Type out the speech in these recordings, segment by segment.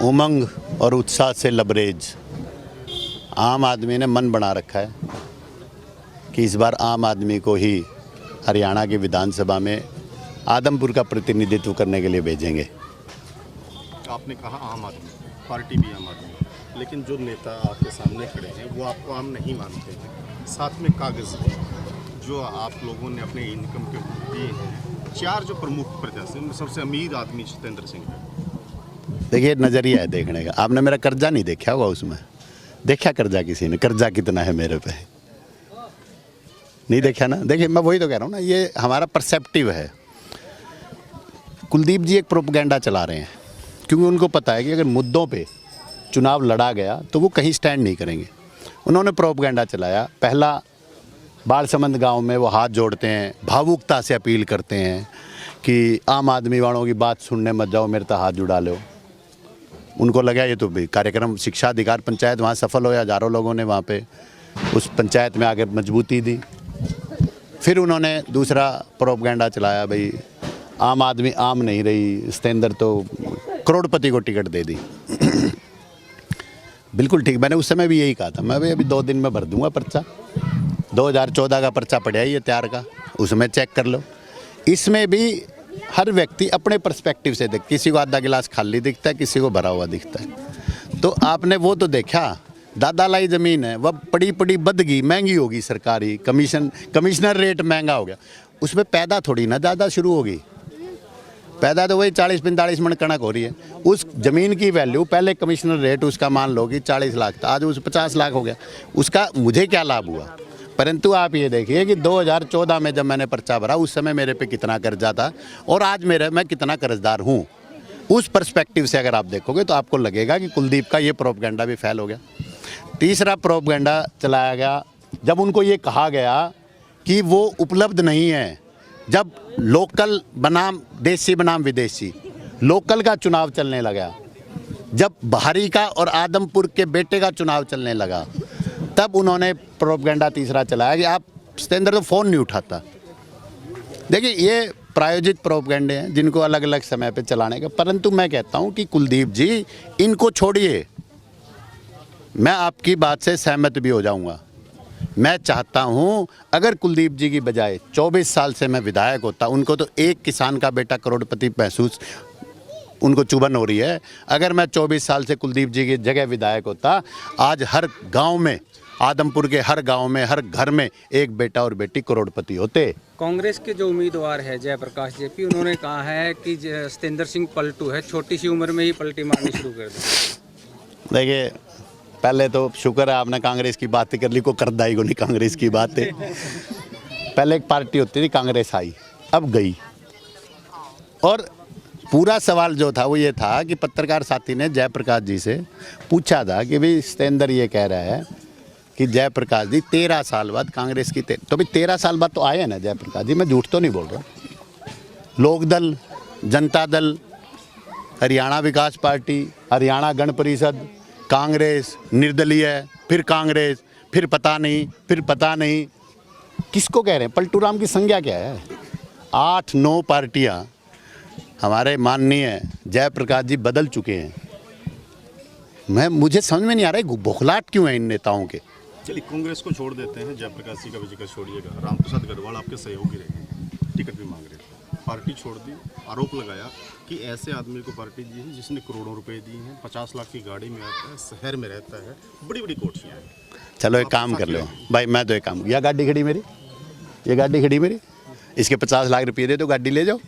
उमंग और उत्साह से लबरेज आम आदमी ने मन बना रखा है कि इस बार आम आदमी को ही हरियाणा की विधानसभा में आदमपुर का प्रतिनिधित्व करने के लिए भेजेंगे। आपने कहा आम आदमी, पार्टी भी आम आदमी, लेकिन जो नेता आपके सामने खड़े हैं वो आपको आम नहीं मानते हैं। साथ में कागज़ जो आप लोगों ने अपने इनकम के दिए हैं। 4 जो प्रमुख प्रत्याशी उनमें सबसे अमीर आदमी सत्येंद्र सिंह है। देखिए, नज़रिया है देखने का। आपने मेरा कर्जा नहीं देखा होगा, उसमें देखा कर्जा किसी ने? कर्जा कितना है मेरे पे? नहीं देखा ना। देखिए, मैं वही तो कह रहा हूँ ना, ये हमारा परसेप्टिव है। कुलदीप जी एक प्रोपेगेंडा चला रहे हैं क्योंकि उनको पता है कि अगर मुद्दों पे चुनाव लड़ा गया तो वो कहीं स्टैंड नहीं करेंगे। उन्होंने प्रोपेगेंडा चलाया। पहला, बालसमंद गांव में वो हाथ जोड़ते हैं, भावुकता से अपील करते हैं कि आम आदमी वालों की बात सुनने मत जाओ, मेरे तो हाथ जुड़ा लो। उनको लगा ये तो भी कार्यक्रम शिक्षा अधिकार पंचायत वहाँ सफल हो, हज़ारों लोगों ने वहाँ पे उस पंचायत में आकर मजबूती दी। फिर उन्होंने दूसरा प्रोपेगेंडा चलाया, भाई आम आदमी आम नहीं रही, सत्येंद्र तो करोड़पति को टिकट दे दी। बिल्कुल ठीक, मैंने उस समय भी यही कहा था, मैं भाई अभी 2 दिन में भर दूंगा पर्चा। 2014 का पर्चा पड़ा ही है तैयार का, उसमें चेक कर लो। इसमें भी हर व्यक्ति अपने पर्सपेक्टिव से देख, किसी को आधा गिलास खाली दिखता है, किसी को भरा हुआ दिखता है। तो आपने वो तो देखा, दादा लाई ज़मीन है, वह पड़ी पड़ी बदगी, महंगी होगी सरकारी, कमिश्नर रेट महंगा हो गया, उसमें पैदा थोड़ी ना ज़्यादा शुरू होगी। पैदा तो वही 40-45 मन कणक हो रही है। उस ज़मीन की वैल्यू पहले कमिश्नर रेट उसका मान लो कि 40 लाख था, आज उस 50 लाख हो गया। उसका मुझे क्या लाभ हुआ? परंतु आप ये देखिए कि 2014 में जब मैंने पर्चा भरा उस समय मेरे पे कितना कर्जा था और आज मैं कितना कर्जदार हूँ। उस पर्सपेक्टिव से अगर आप देखोगे तो आपको लगेगा कि कुलदीप का ये प्रोपेगेंडा भी फेल हो गया। तीसरा प्रोपेगेंडा चलाया गया जब उनको ये कहा गया कि वो उपलब्ध नहीं है। जब लोकल बनाम देसी बनाम विदेशी, लोकल का चुनाव चलने लगा, जब बाहरी का और आदमपुर के बेटे का चुनाव चलने लगा, तब उन्होंने प्रोपेगेंडा तीसरा चलाया कि आप सत्येंद्र तो फ़ोन नहीं उठाता। देखिए, ये प्रायोजित प्रोपेगेंडे हैं जिनको अलग अलग समय पे चलाने का। परंतु मैं कहता हूं कि कुलदीप जी, इनको छोड़िए। मैं आपकी बात से सहमत भी हो जाऊंगा। मैं चाहता हूं अगर कुलदीप जी की बजाय 24 साल से मैं विधायक होता, उनको तो एक किसान का बेटा करोड़पति महसूस उनको चुभन हो रही है। अगर मैं 24 साल से कुलदीप जी की जगह विधायक होता, आज हर गांव में, आदमपुर के हर गांव में, हर घर में एक बेटा और बेटी करोड़पति होते। कांग्रेस के जो उम्मीदवार है जयप्रकाश जेपी, उन्होंने कहा है कि सत्येंद्र सिंह पलटू है, छोटी सी उम्र में ही पलटी मारनी शुरू कर दी। देखिए, पहले तो शुक्र है आपने कांग्रेस की बात कर ली, को करदा ही को नहीं कांग्रेस की बात है। पहले एक पार्टी होती थी, कांग्रेस आई, अब गई। और पूरा सवाल जो था वो ये था कि पत्रकार साथी ने जयप्रकाश जी से पूछा था कि भाई सत्येंद्र ये कह रहा है कि जयप्रकाश जी 13 साल बाद कांग्रेस की तो भाई 13 साल बाद तो आए हैं ना जयप्रकाश जी, मैं झूठ तो नहीं बोल रहा। लोकदल, जनता दल, हरियाणा विकास पार्टी, हरियाणा गण परिषद, कांग्रेस, निर्दलीय, फिर कांग्रेस, फिर पता नहीं, फिर पता नहीं। किसको कह रहे हैं? पलटू राम की संज्ञा क्या है? 8-9 पार्टियां हमारे माननीय जयप्रकाश जी बदल चुके हैं। मुझे समझ में नहीं आ रहा है बौखलाहट क्यों है इन नेताओं के। चलिए, कांग्रेस को छोड़ देते हैं, जयप्रकाश जी का भी जिक्र छोड़िएगा। रामप्रसाद गढ़वाल आपके सहयोगी रहे, टिकट भी मांग रहे थे, पार्टी छोड़ दी। आरोप लगाया कि ऐसे आदमी को पार्टी दी है जिसने करोड़ों रुपए दिए हैं, 50 लाख की गाड़ी में आता है, शहर में रहता है, बड़ी बड़ी कोठियाँ हैं। चलो एक काम कर लो भाई, मैं तो एक काम, यह गाड़ी खड़ी मेरी, ये गाड़ी खड़ी मेरी, इसके 50 लाख रुपये दे दो, गाड़ी ले जाओ।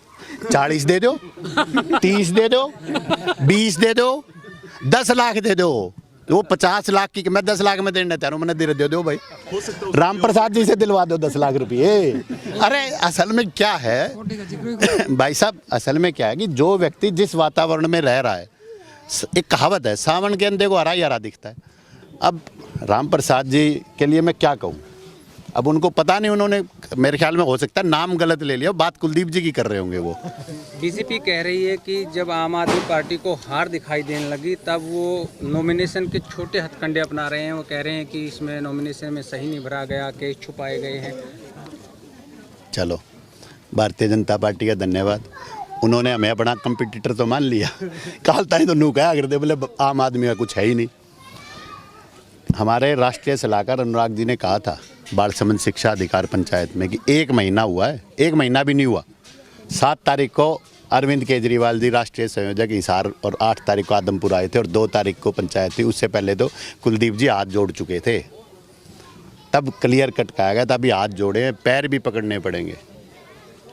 40 दे दो, 30 दे दो, 20 दे दो, 10 लाख दे दो। वो 50 लाख की मैं 10 लाख में देना चाह रहा हूँ, मैंने दे दो भाई। राम प्रसाद जी से दिलवा दो 10 लाख रुपये। अरे असल में क्या है भाई साहब, असल में क्या है कि जो व्यक्ति जिस वातावरण में रह रहा है, एक कहावत है, सावन के अंधे को हरा ही हरा दिखता है। अब राम प्रसाद जी के लिए मैं क्या कहूँ, अब उनको पता नहीं, उन्होंने मेरे ख्याल में हो सकता है नाम गलत ले लिया, बात कुलदीप जी की कर रहे होंगे वो। बीजेपी कह रही है कि जब आम आदमी पार्टी को हार दिखाई देने लगी तब वो नॉमिनेशन के छोटे हथकंडे अपना रहे हैं। वो कह रहे हैं कि इसमें नॉमिनेशन में सही नहीं भरा गया, केस छुपाए गए हैं। चलो, भारतीय जनता पार्टी का धन्यवाद, उन्होंने हमें अपना कंपटीटर तो मान लिया। काल ताई तो नू कहा करते बोले आम आदमी का कुछ है ही नहीं। हमारे राष्ट्रीय सलाहकार अनुराग जी ने कहा था बालसमंद शिक्षा अधिकार पंचायत में कि 1 महीना हुआ है, 1 महीना भी नहीं हुआ। 7 तारीख को अरविंद केजरीवाल जी राष्ट्रीय संयोजक हिसार और 8 तारीख को आदमपुर आए थे और 2 तारीख को पंचायत थी। उससे पहले तो कुलदीप जी हाथ जोड़ चुके थे, तब क्लियर कट कहा गया था अभी हाथ जोड़े हैं, पैर भी पकड़ने पड़ेंगे।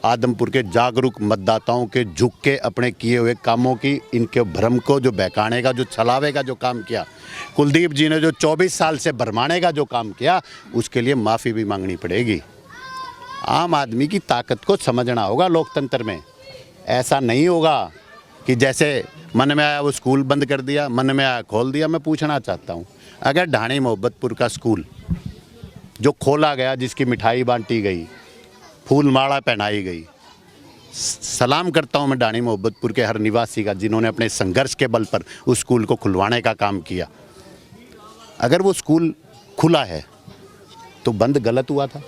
आदमपुर के जागरूक मतदाताओं के झुक के अपने किए हुए कामों की, इनके भ्रम को जो बहकाने का, जो छलावे का जो काम किया, कुलदीप जी ने जो 24 साल से भरमाने का जो काम किया, उसके लिए माफ़ी भी मांगनी पड़ेगी। आम आदमी की ताकत को समझना होगा लोकतंत्र में। ऐसा नहीं होगा कि जैसे मन में आया वो स्कूल बंद कर दिया, मन में आया खोल दिया। मैं पूछना चाहता हूँ, अगर ढाणी मोहब्बतपुर का स्कूल जो खोला गया, जिसकी मिठाई बांटी गई, फूल माला पहनाई गई, सलाम करता हूँ मैं ढाणी मोहब्बतपुर के हर निवासी का जिन्होंने अपने संघर्ष के बल पर उस स्कूल को खुलवाने का काम किया। अगर वो स्कूल खुला है तो बंद गलत हुआ था।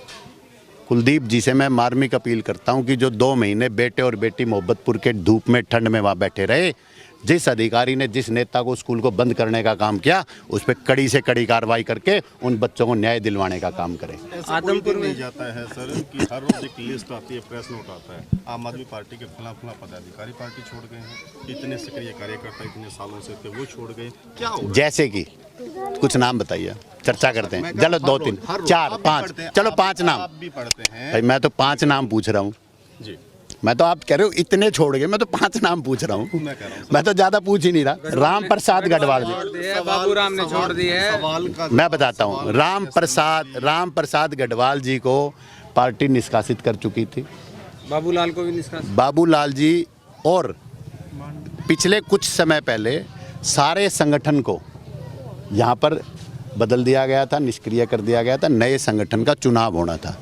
कुलदीप जी से मैं मार्मिक अपील करता हूं कि जो 2 महीने बेटे और बेटी मोहब्बतपुर के धूप में ठंड में वहाँ बैठे रहे, जिस अधिकारी ने जिस नेता को स्कूल को बंद करने का काम किया, उस पर कड़ी से कड़ी कार्रवाई करके उन बच्चों को न्याय दिलवाने का काम करें। आदमपुर में जाता है सर कि हर रोज एक लिस्ट आती है, प्रेस नोट आता है, आम आदमी पार्टी के फला फला पदाधिकारी पार्टी छोड़ गए हैं, इतने सक्रिय कार्यकर्ता इतने सालों से थे वो छोड़ गए, क्या हो? जैसे कि कुछ नाम बताइए, चर्चा करते हैं। चलो 2 3 4 5, चलो 5 नाम। आप भी पढ़ते हैं भाई मैं तो 5 नाम पूछ रहा हूँ जी। मैं तो, आप कह रहे हो इतने छोड़ गए, मैं तो 5 नाम पूछ रहा हूँ। मैं तो ज़्यादा पूछ ही नहीं रहा। राम प्रसाद गढ़वाल जी, बाबू राम ने छोड़ दी है। सवाल का मैं बताता हूँ। राम प्रसाद गढ़वाल जी को पार्टी निष्कासित कर चुकी थी। बाबूलाल को भी निष्कासित। बाबूलाल जी और पिछले कुछ समय पहले सारे संगठन को यहाँ पर बदल दिया गया था, निष्क्रिय कर दिया गया था। नए संगठन का चुनाव होना था।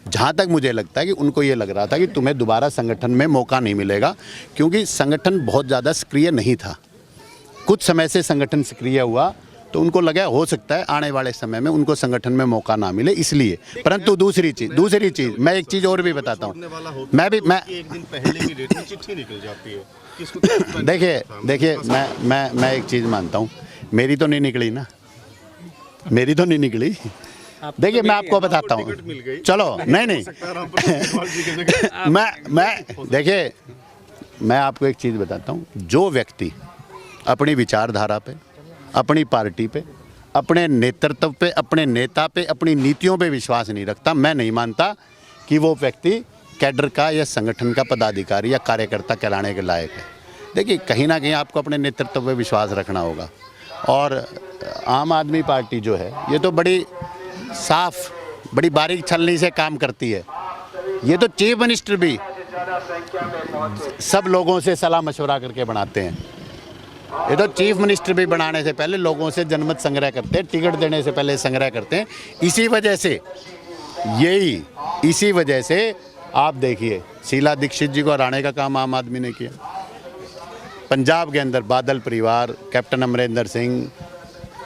जहाँ तक मुझे लगता है कि उनको ये लग रहा था कि तुम्हें दोबारा संगठन में मौका नहीं मिलेगा, क्योंकि संगठन बहुत ज़्यादा सक्रिय नहीं था। कुछ समय से संगठन सक्रिय हुआ तो उनको लगा हो सकता है आने वाले समय में उनको संगठन में मौका ना मिले, इसलिए। परंतु दूसरी चीज़ मैं एक चीज़ और भी बताता हूँ। मैं एक दिन पहले की डेट में चिट्ठी निकल जाती है। किसको देखिए मैं एक चीज़ मानता हूँ, मेरी तो नहीं निकली ना, मेरी तो नहीं निकली। देखिए मैं आपको बताता हूँ, चलो नहीं देखिए मैं आपको एक चीज़ बताता हूँ। जो व्यक्ति अपनी विचारधारा पे, अपनी पार्टी पे, अपने नेतृत्व पे, अपने नेता पे, अपनी नीतियों पे विश्वास नहीं रखता, मैं नहीं मानता कि वो व्यक्ति कैडर का या संगठन का पदाधिकारी या कार्यकर्ता कहलाने के लायक है। देखिए कहीं ना कहीं आपको अपने नेतृत्व पे विश्वास रखना होगा। और आम आदमी पार्टी जो है ये तो बड़ी साफ, बड़ी बारीक छलनी से काम करती है। ये तो चीफ मिनिस्टर भी सब लोगों से सलाह मशवरा करके बनाते हैं। ये तो चीफ मिनिस्टर भी बनाने से पहले लोगों से जनमत संग्रह करते हैं, टिकट देने से पहले संग्रह करते हैं। इसी वजह से आप देखिए शीला दीक्षित जी को हराने का काम आम आदमी ने किया। पंजाब के अंदर बादल परिवार, कैप्टन अमरिंदर सिंह,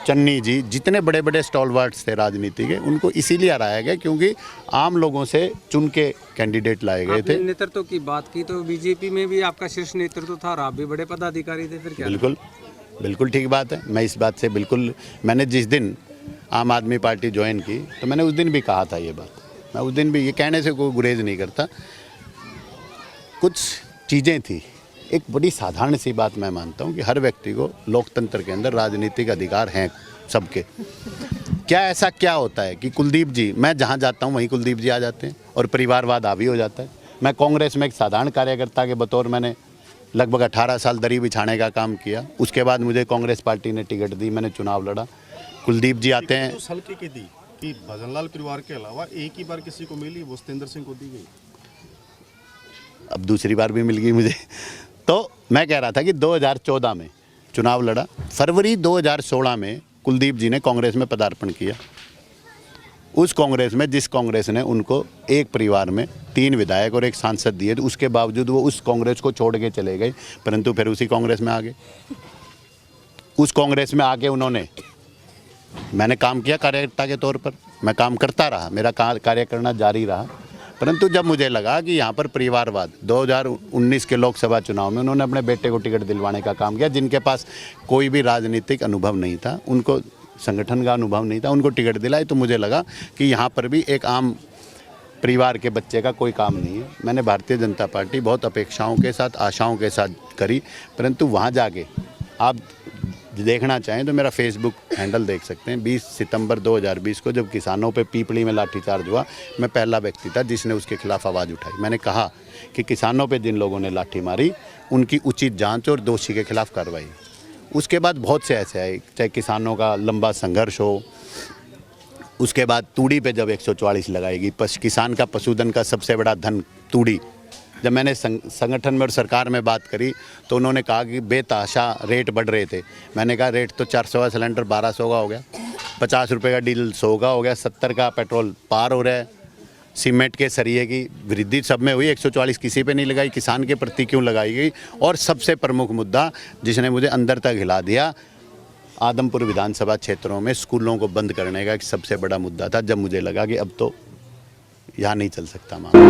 चन्नी जी, जितने बड़े बड़े स्टॉलवर्ड्स थे राजनीति के, उनको इसीलिए हराया गया क्योंकि आम लोगों से चुन के कैंडिडेट लाए गए थे। नेतृत्व की बात की तो बीजेपी में भी आपका शीर्ष नेतृत्व था और आप भी बड़े पदाधिकारी थे, फिर क्या? बिल्कुल ठीक बात है। मैं इस बात से बिल्कुल, मैंने जिस दिन आम आदमी पार्टी ज्वाइन की तो मैंने उस दिन भी कहा था ये बात। मैं उस दिन भी ये कहने से कोई गुरेज नहीं करता। कुछ चीज़ें थी, एक बड़ी साधारण सी बात मैं मानता हूँ कि हर व्यक्ति को लोकतंत्र के अंदर राजनीतिक अधिकार हैं सबके। क्या ऐसा क्या होता है कि कुलदीप जी, मैं जहाँ जाता हूँ वहीं कुलदीप जी आ जाते हैं और परिवारवाद हावी हो जाता है। मैं कांग्रेस में एक साधारण कार्यकर्ता के बतौर मैंने लगभग 18 साल दरी बिछाने का काम किया। उसके बाद मुझे कांग्रेस पार्टी ने टिकट दी, मैंने चुनाव लड़ा। कुलदीप जी आते हैं उस हल्के की दी कि भजनलाल परिवार के अलावा एक ही बार किसी को मिली, वो सतेंद्र सिंह को दी गई। अब दूसरी बार भी मिल गई मुझे। तो मैं कह रहा था कि 2014 में चुनाव लड़ा, फरवरी 2016 में कुलदीप जी ने कांग्रेस में पदार्पण किया। उस कांग्रेस में, जिस कांग्रेस ने उनको एक परिवार में 3 विधायक और 1 सांसद दिए, तो उसके बावजूद वो उस कांग्रेस को छोड़ के चले गए, परंतु फिर उसी कांग्रेस में आ गए। उस कांग्रेस में आके उन्होंने, मैंने काम किया कार्यकर्ता के तौर पर, मैं काम करता रहा, मेरा कार्य करना जारी रहा। परंतु जब मुझे लगा कि यहाँ पर परिवारवाद 2019 के लोकसभा चुनाव में उन्होंने अपने बेटे को टिकट दिलवाने का काम किया, जिनके पास कोई भी राजनीतिक अनुभव नहीं था, उनको संगठन का अनुभव नहीं था, उनको टिकट दिलाई, तो मुझे लगा कि यहाँ पर भी एक आम परिवार के बच्चे का कोई काम नहीं है। मैंने भारतीय जनता पार्टी बहुत अपेक्षाओं के साथ, आशाओं के साथ करी, परंतु वहाँ जाके आप देखना चाहें तो मेरा फेसबुक हैंडल देख सकते हैं। 20 सितंबर 2020 को जब किसानों पे पीपली में लाठीचार्ज हुआ, मैं पहला व्यक्ति था जिसने उसके खिलाफ आवाज़ उठाई। मैंने कहा कि किसानों पे जिन लोगों ने लाठी मारी उनकी उचित जांच और दोषी के खिलाफ कार्रवाई। उसके बाद बहुत से ऐसे आए, चाहे किसानों का लंबा संघर्ष हो, उसके बाद तूड़ी पे जब 144 लगाएगी, किसान का पशुधन का सबसे बड़ा धन तूड़ी, जब मैंने संगठन में और सरकार में बात करी तो उन्होंने कहा कि बेतहाशा रेट बढ़ रहे थे। मैंने कहा रेट तो 400 का सिलेंडर 1200 का हो गया, 50 रुपये का डीजल 100 का हो गया, 70 का पेट्रोल पार हो रहा है, सीमेंट के सरिये की वृद्धि सब में हुई, 144 किसी पे नहीं लगाई, किसान के प्रति क्यों लगाई गई। और सबसे प्रमुख मुद्दा जिसने मुझे अंदर तक हिला दिया, आदमपुर विधानसभा क्षेत्रों में स्कूलों को बंद करने का एक सबसे बड़ा मुद्दा था, जब मुझे लगा कि अब तो यहाँ नहीं चल सकता मामला।